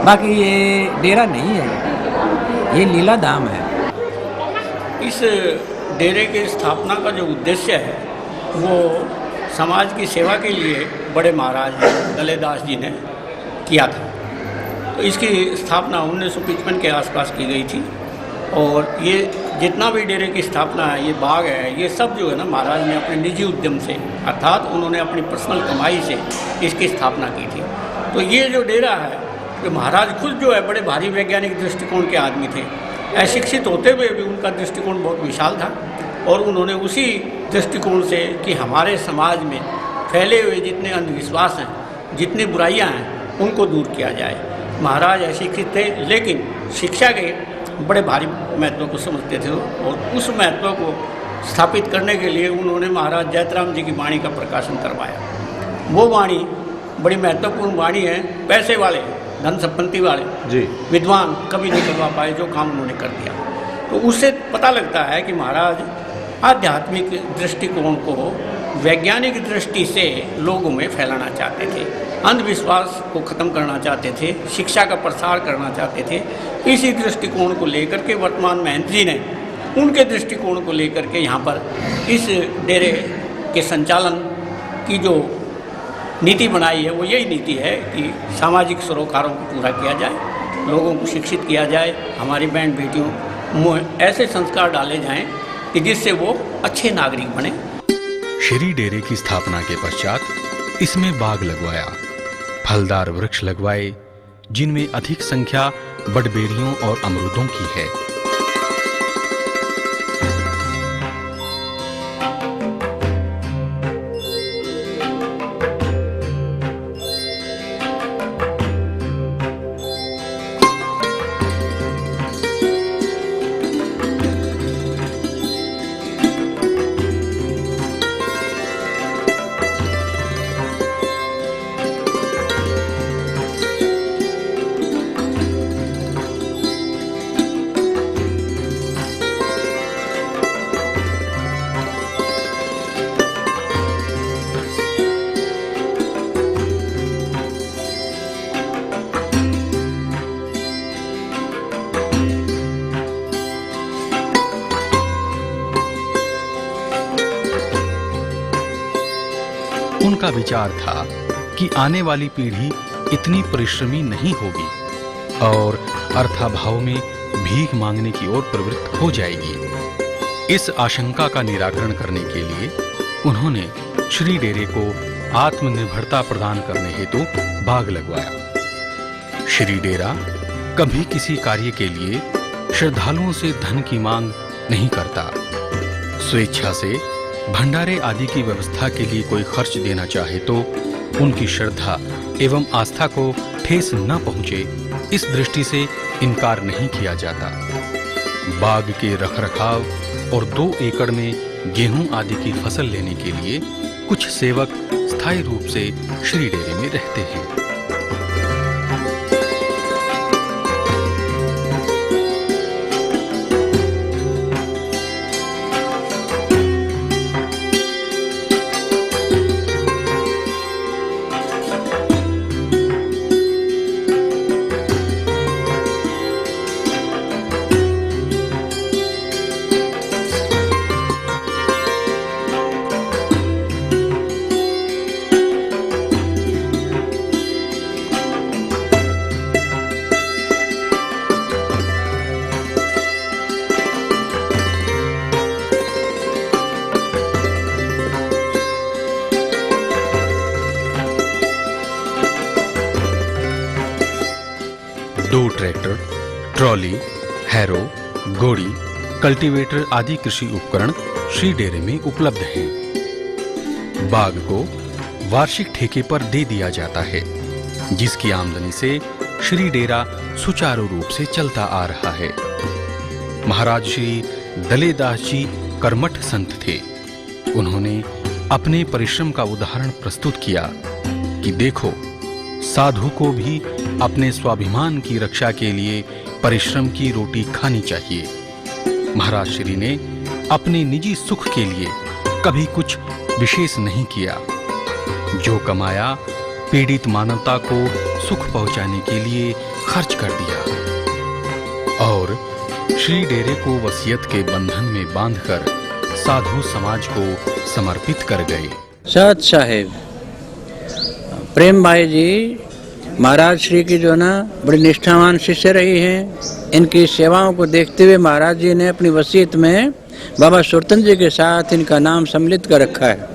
बाकी ये डेरा नहीं है, ये लीला धाम है। इस डेरे की स्थापना का जो उद्देश्य है वो समाज की सेवा के लिए बड़े महाराज दलेदास जी ने किया था। तो इसकी स्थापना 1955 के आसपास की गई थी। और ये जितना भी डेरे की स्थापना है, ये बाग है, ये सब जो है ना महाराज ने अपने निजी उद्यम से, अर्थात उन्होंने अपनी पर्सनल कमाई से इसकी स्थापना की थी। तो ये जो डेरा है, जो महाराज खुद जो है बड़े भारी वैज्ञानिक दृष्टिकोण के आदमी थे। अशिक्षित होते हुए भी उनका दृष्टिकोण बहुत विशाल था। और उन्होंने उसी दृष्टिकोण से कि हमारे समाज में फैले हुए जितने अंधविश्वास हैं, जितनी बुराइयां हैं, उनको दूर किया जाए। महाराज अशिक्षित थे, लेकिन शिक्षा के बड़े भारी महत्व को समझते थे। और उस महत्व को स्थापित करने के लिए उन्होंने महाराज जयतराम जी की वाणी का प्रकाशन करवाया। वो वाणी बड़ी महत्वपूर्ण वाणी है। पैसे वाले, धन संपत्ति वाले जी विद्वान कभी नहीं करवा पाए जो काम उन्होंने कर दिया। तो उससे पता लगता है कि महाराज आध्यात्मिक दृष्टिकोण को वैज्ञानिक दृष्टि से लोगों में फैलाना चाहते थे। अंधविश्वास को ख़त्म करना चाहते थे, शिक्षा का प्रसार करना चाहते थे। इसी दृष्टिकोण को लेकर के वर्तमान महंत जी ने उनके दृष्टिकोण को लेकर के यहाँ पर इस डेरे के संचालन की जो नीति बनाई है वो यही नीति है कि सामाजिक सरोकारों को पूरा किया जाए, लोगों को शिक्षित किया जाए, हमारी बहन बेटियों में ऐसे संस्कार डाले जाएं कि जिससे वो अच्छे नागरिक बने। श्री डेरे की स्थापना के पश्चात इसमें बाग लगवाया, फलदार वृक्ष लगवाए जिनमें अधिक संख्या बड़बेरियों और अमरूदों की है। उनका विचार था कि आने वाली पीढ़ी इतनी परिश्रमी नहीं होगी और अर्थाभाव में भीख मांगने की ओर प्रवृत्त हो जाएगी। इस आशंका का निराकरण करने के लिए उन्होंने श्री डेरे को आत्मनिर्भरता प्रदान करने हेतु बाग लगवाया। श्री डेरा कभी किसी कार्य के लिए श्रद्धालुओं से धन की मांग नहीं करता। स्वेच्छा से भंडारे आदि की व्यवस्था के लिए कोई खर्च देना चाहे तो उनकी श्रद्धा एवं आस्था को ठेस न पहुंचे, इस दृष्टि से इनकार नहीं किया जाता। बाग के रखरखाव और 2 एकड़ में गेहूं आदि की फसल लेने के लिए कुछ सेवक स्थायी रूप से श्री डेरे में रहते हैं। ट्रैक्टर, ट्रॉली, हैरो, गोड़ी, कल्टीवेटर आदि कृषि उपकरण श्री डेरे में उपलब्ध हैं। बाग को वार्षिक ठेके पर दे दिया जाता है, जिसकी आमदनी से श्री डेरा सुचारू रूप से चलता आ रहा है। महाराज श्री दलेदास जी कर्मठ संत थे। उन्होंने अपने परिश्रम का उदाहरण प्रस्तुत किया कि देखो, साधु को भी अपने स्वाभिमान की रक्षा के लिए परिश्रम की रोटी खानी चाहिए। महाराज श्री ने अपने निजी सुख के लिए कभी कुछ विशेष नहीं किया। जो कमाया पीड़ित मानवता को सुख पहुंचाने के लिए खर्च कर दिया और श्री डेरे को वसीयत के बंधन में बांधकर साधु समाज को समर्पित कर गए। सत साहेब प्रेम भाई जी महाराज श्री की जो ना बड़ी निष्ठावान शिष्य रही हैं। इनकी सेवाओं को देखते हुए महाराज जी ने अपनी वसीयत में बाबा सुरतन जी के साथ इनका नाम सम्मिलित कर रखा है।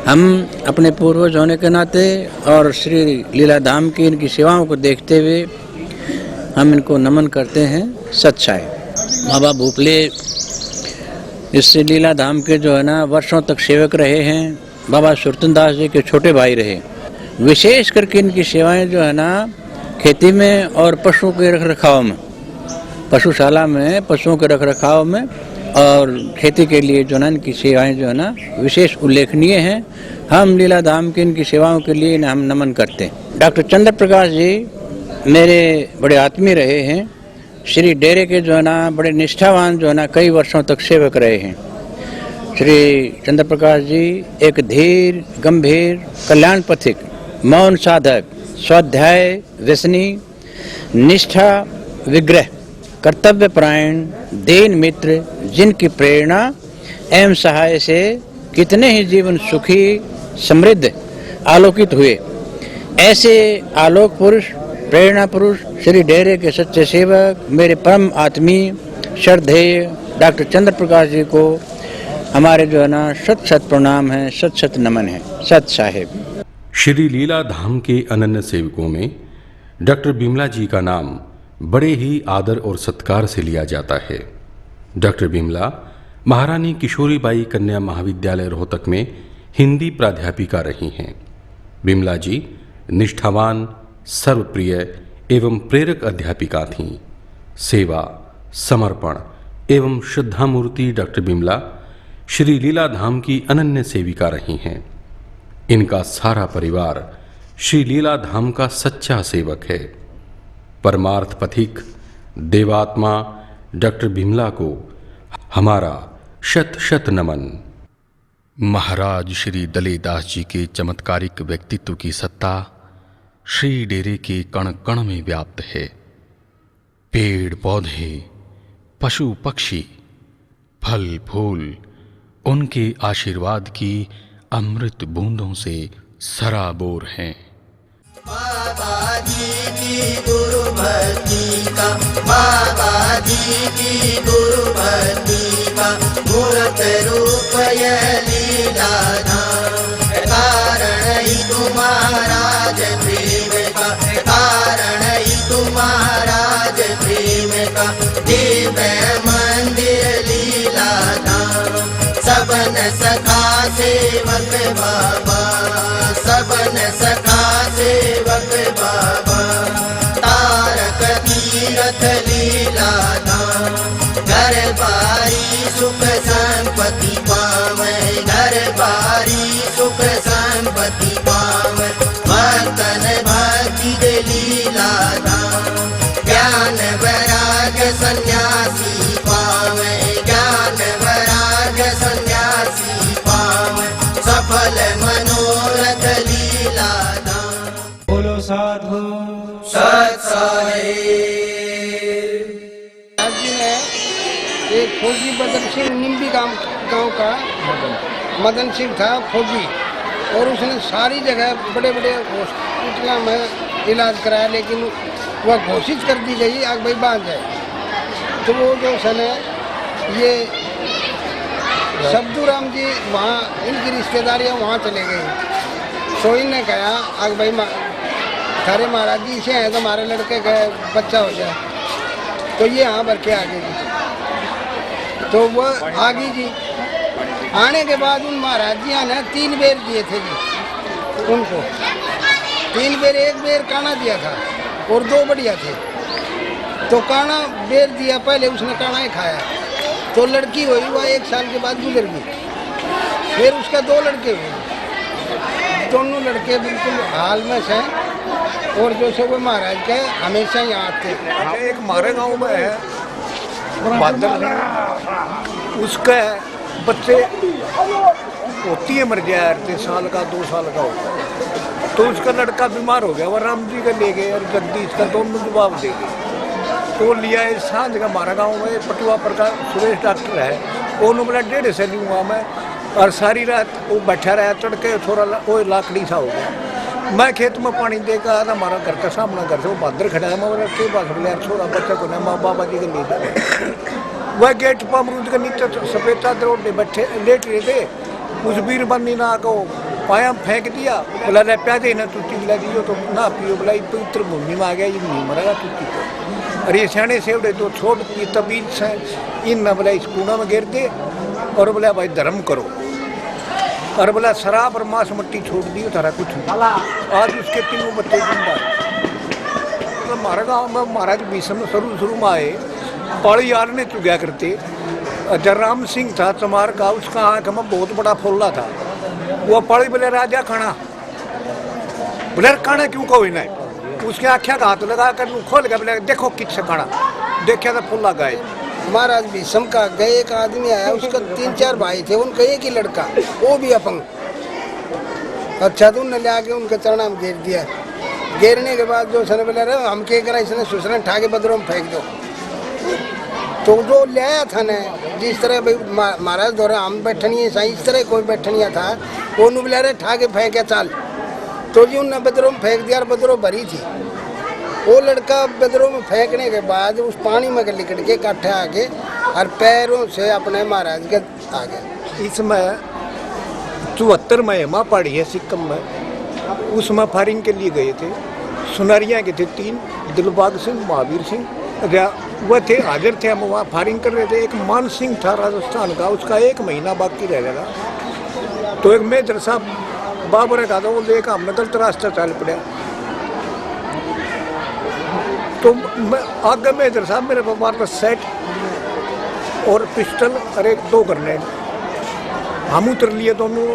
हम अपने पूर्वज होने के नाते और श्री लीला धाम की इनकी सेवाओं को देखते हुए हम इनको नमन करते हैं। सच्चाई बाबा भूपले इस लीला धाम के जो है ना वर्षों तक सेवक रहे हैं। बाबा सुरतन दास जी के छोटे भाई रहे। विशेष करके इनकी सेवाएं जो है ना खेती में और पशुओं के रखरखाव में, पशुशाला में पशुओं के रखरखाव में और खेती के लिए जो ना इनकी सेवाएं जो है ना विशेष उल्लेखनीय हैं। हम लीला धाम की इनकी सेवाओं के लिए हम नमन करते हैं। डॉक्टर चंद्र प्रकाश जी मेरे बड़े आत्मीय रहे हैं। श्री डेरे के जो है ना बड़े निष्ठावान जो है ना कई वर्षों तक सेवक रहे हैं। श्री चंद्र प्रकाश जी एक धीर गंभीर कल्याण पथिक मौन साधक, स्वाध्याय व्यसनी, निष्ठा विग्रह, कर्तव्य परायण, दीन मित्र, जिनकी प्रेरणा एवं सहाय से कितने ही जीवन सुखी समृद्ध आलोकित हुए, ऐसे आलोक पुरुष, प्रेरणा पुरुष श्री डेरे के सच्चे सेवक मेरे परम आत्मीय श्रद्धेय डॉक्टर चंद्र प्रकाश जी को हमारे जो है ना शत शत प्रणाम है, शत शत नमन है। सत साहेब। श्री लीला धाम के अनन्य सेवकों में डॉक्टर बिमला जी का नाम बड़े ही आदर और सत्कार से लिया जाता है। डॉक्टर बिमला महारानी किशोरीबाई कन्या महाविद्यालय रोहतक में हिंदी प्राध्यापिका रही हैं। बिमला जी निष्ठावान, सर्वप्रिय एवं प्रेरक अध्यापिका थीं। सेवा, समर्पण एवं श्रद्धामूर्ति डॉक्टर बिमला श्री लीला धाम की अनन्य सेविका रही हैं। इनका सारा परिवार श्री लीला धाम का सच्चा सेवक है। परमार्थ पथिक देवात्मा डॉक्टर बिमला को हमारा शत शत नमन। महाराज श्री दलेदास जी के चमत्कारिक व्यक्तित्व की सत्ता श्री डेरे के कण कण में व्याप्त है। पेड़ पौधे, पशु पक्षी, फल फूल उनके आशीर्वाद की अमृत बूंदों से सराबोर हैं। बाबा जी की गुरु भक्ति का, बाबा जी की गुरु भक्ति का मूर्त रूप यह लीला धाम। कारण ही तुम्हाराज प्रेम का, कारण ही तुम्हाराज प्रेम का दिव्य मंदिर लीला धाम। सबन सखा सेवक बाबा, सबन सखा सेवक बाबा, तारक तीरथ लीला धाम। घर बारी सुख संपत्ति पावे, घर बारी सुख संपत्ति पावे, भक्तन भक्ति दे लीला धाम। ज्ञान वैराग सन्यासी पावे, ज्ञान वैराग सन्यासी पावे, सफल मनोरथ लीला धाम। बोलो साधु सत साहेब। जी ने एक फौजी बदन सिंह निम्बी गांव का मदन सिंह था फौजी, और उसने सारी जगह बड़े बड़े हॉस्पिटलों में इलाज कराया, लेकिन वह घोषित कर दी गई आग भाई बांध जाए। तो वो जो सन ये शब्दूराम जी वहाँ इनकी रिश्तेदारियाँ वहाँ चले गई। तो इनने कहा आग भाई थारे महाराज जी से हैं तो हमारे लड़के का बच्चा हो जाए, तो ये यहाँ भर के आ गई जी। तो वह आ गई जी। आने के बाद उन महाराज जी ने 3 बेर दिए थे जी उनको, 3 बेर, 1 बेर काना दिया था और 2 बढ़िया थे। तो काना बेर दिया, पहले उसने काना ही खाया, तो लड़की हुई, वह 1 साल के बाद गुजर गई। फिर उसका 2 लड़के हुए, दोनों लड़के बिल्कुल हाल में से, और जो से वो महाराज के हमेशा यहाँ आते। एक हमारे गांव में है बादल, उसके बच्चे होती है मर गया, 3 साल का 2 साल का होता है, तो उसका लड़का बीमार हो गया, वह राम जी का ले गए और जगदीश का, दोनों जवाब दे गए। तो लिया है सांझ का, हमारा गाँव में पटुआ पर का सुरेश डॉक्टर है, उन्होंने बोला 1.5 से लूँगा मैं, और सारी रात वो बैठा रहा, चढ़के थोड़ा वो लाकड़ी सा हो गया। मैं खेत में पानी देकर आया, हमारा घर का सामना घर से वो बादर खड़ा है, मैं के पास बोला छोड़ा बच्चा को नहीं, माँ बाबा जी के ले गए। वह गेट पर अमरूद के नीचे सफेद चादर ओढ़े बैठे लेट रहे थे, उस बीर बंदी ना को पाया फेंक दिया, बोला ले प्यादे ना टूटी पिला दियो तो ना पियो, बोला पवित्र भूमि में आ गया, ये नहीं मरेगा टूटी को। अरे सियाने से उड़े तो छोड़ तबीज से इन न बोला इस कूड़ा में गिर दे, और बोला भाई धर्म करो, और बोला शराब और मांस मट्टी छोड़ दी तारा कुछ नहीं। आज उसके 3 बच्चे जिंदा। तो हमारे गाँव में महाराज भीषम शुरू में आए, पाड़ी यार ने चुगया करते। जयराम सिंह था चमार का, उसका आँख में बहुत बड़ा फुल्ला था, वो पाड़ी बोले राजा खाना, बोले खाना क्यों कहो ना, उसके आँखें का हाथ लगा कर खोल के बोले देखो किससे खाना, देखा था फुल्ला गाय। महाराज भीषम का गए एक आदमी आया, उसका 3-4 भाई थे, उनका एक ही लड़का, वो भी अपंग, अच्छा तो उनने ले आके उनके चरणा में घेर दिया। घेरने के बाद जो सने बोला रहे हम क्या करा, इसने सुसरन ठा के बदरों में फेंक दो। तो जो ले आया था ने जिस तरह भाई महाराज दौरा हम बैठनी है इस तरह कोई बैठनिया था, वो बोला रहे ठा के फेंके चाल। तो जी उनने बदरों में फेंक दिया और बदरों भरी थी। वो लड़का बदरों में फेंकने के बाद उस पानी में लिकट के काठे आके और पैरों से अपने महाराज के आ गए। इसमें 74 में हेमा पड़ी है सिक्किम में, उसमें फायरिंग के लिए गए थे। सुनरिया के थे 3, दिलबाग सिंह, महावीर सिंह, वह थे हाजिर थे। हम वहाँ फायरिंग कर रहे थे। एक मान सिंह था राजस्थान का, उसका 1 महीना बाकी रह गया। तो एक मेजर साहब बाबर का था, वो लेकर हमने गलत रास्ता चल पड़ा। तो आगे मेजर साहब मेरे पास मारता सेट और पिस्टल और 2 ग्रेनेड। हम उतर लिए दोनों।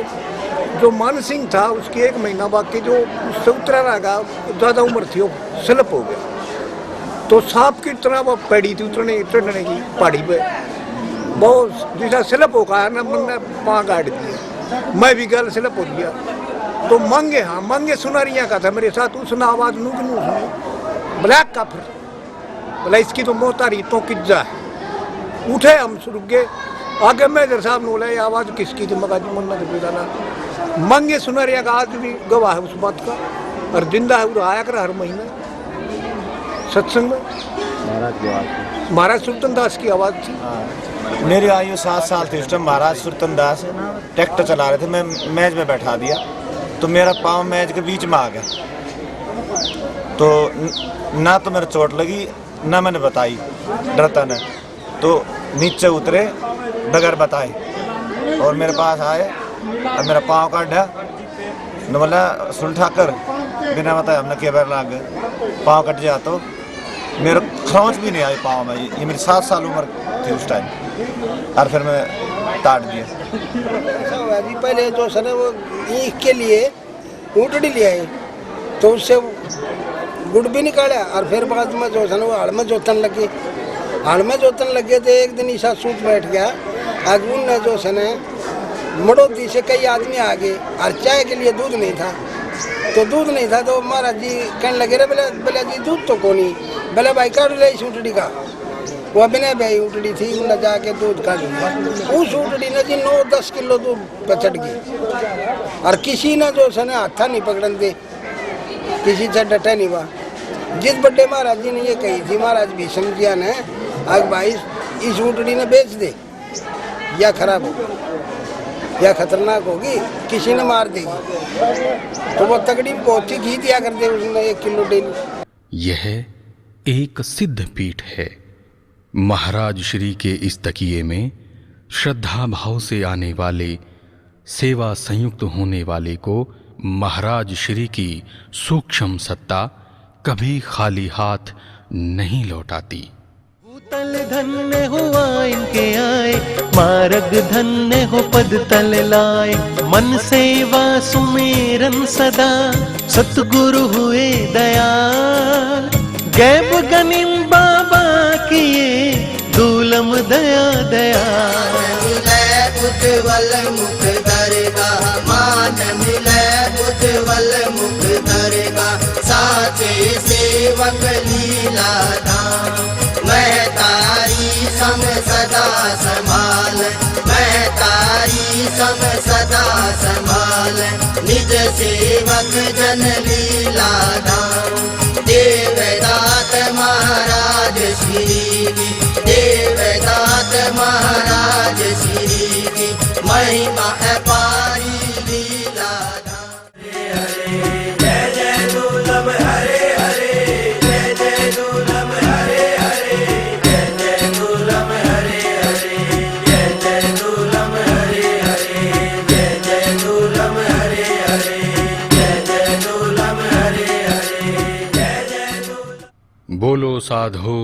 जो मान सिंह था उसकी 1 महीना बाकी, जो उससे उतरा रहा ज़्यादा उम्र थी, वो स्लिप हो गया। तो सांप की तरह वो पड़ी थी चढ़ने की पहाड़ी पे। बहुत जैसा स्लिप हो गया ना, मैंने पाँव गाड़ दिया। मैं भी गल स्लिप हो गया। तो मांगे सुनारिया का था मेरे साथ। उसने आवाज़ नू सुनी, ब्लैक का। फिर बोला इसकी तो मौत आ रही, तो किज्जा है। उठे हम रुक गए। आगे मेजर साहब ने बोला ये आवाज़ किसकी थी? मगा जी मन में ना मांगे सुनारिया का आज भी गवाह है उस बात का, और जिंदा है। वो आया कर हर महीने सत्संग में। महाराज सुल्तान दास की आवाज़ थी। मेरी आयु 7 साल थी उस टाइम। महाराज सुल्तान दास ट्रैक्टर चला रहे थे, मैं मैच में बैठा दिया, तो मेरा पाँव मैच के बीच में आ गया। तो ना तो मेरे चोट लगी ना मैंने बताई, डरता ने। तो नीचे उतरे बगैर बताए और मेरे पास आए और मेरा पाँव काटा। न बोला सुलझा कर, बिना बताए हमने के बार लाग गए। पाँव कट जा तो मेरे खरोंच भी नहीं आई पाँव में। ये मेरी 7 साल उम्र थी उस टाइम, और फिर मैं काट दिया। ऐसा हुआ जी, पहले जो सर वो ईख के लिए ऊँटड़ी ले आए, तो उससे गुड़ भी निकाला। और फिर बाद में जो है वो हड़ में जोतन लगे। हड़ में जोतन लगे तो एक दिन ईसा सूत बैठ गया। अगुन ने जो है मड़ोदी से कई आदमी आ गए, और चाय के लिए दूध नहीं था। तो दूध नहीं था तो महाराज जी कहने लगे रे बोले जी दूध तो कौन ही? बोले भाई काट ले इस ऊँटड़ी का। वो बिना भाई ऊँटड़ी थी, उन्हें जाके दूध काट लिया। उस ऊँटड़ी ने जी 9-10 किलो दूध पचट गई। और किसी ने जो है हाथा नहीं पकड़न दे, किसी से डटे नहीं हुआ। जिस बड़े महाराज जी ने ये कही थी, महाराज भीष्म जी ने, अब भाई इस ऊँटड़ी ने बेच दे, या खराब होगी या खतरनाक होगी, किसी ने मार देगी। तो वो तगड़ी पहुंची घी दिया कर दे उसने 1 किलो डेली। यह एक सिद्ध पीठ है। महाराज श्री के इस तकिए में श्रद्धा भाव से आने वाले, सेवा संयुक्त होने वाले को महाराज श्री की सूक्ष्म सत्ता कभी खाली हाथ नहीं लौटाती। तल धन्य हुआ इनके आए, मार्ग धन्य हो पद तल लाए। मन सेवा सुमेरन सदा, सतगुरु हुए दयाल। गैब गनिम बाबा किए, दूलम दया दयाल। उज्ज्वल मुख दरगाह, मान मिले उज्ज्वल मुख दरगाह। साचे सेवक लीला धाम, मैं तारी संग सदा संभाल। मैं तारी संग सदा संभाल, निज सेवक जन लीला धाम। देवदात महाराज श्री की, देवदात महाराज श्री की, महिमा अपारी लीला धाम। जय जय दुर्लभ हरे हरे, जय जय दुर्लभ हरे हरे, जय जय दुर्लभ हरे हरे, जय जय दुर्लभ हरे हरे, जय जय दुर्लभ हरे हरे, जय जय दुर्लभ हरे हरे, जय जय। बोलो साधो।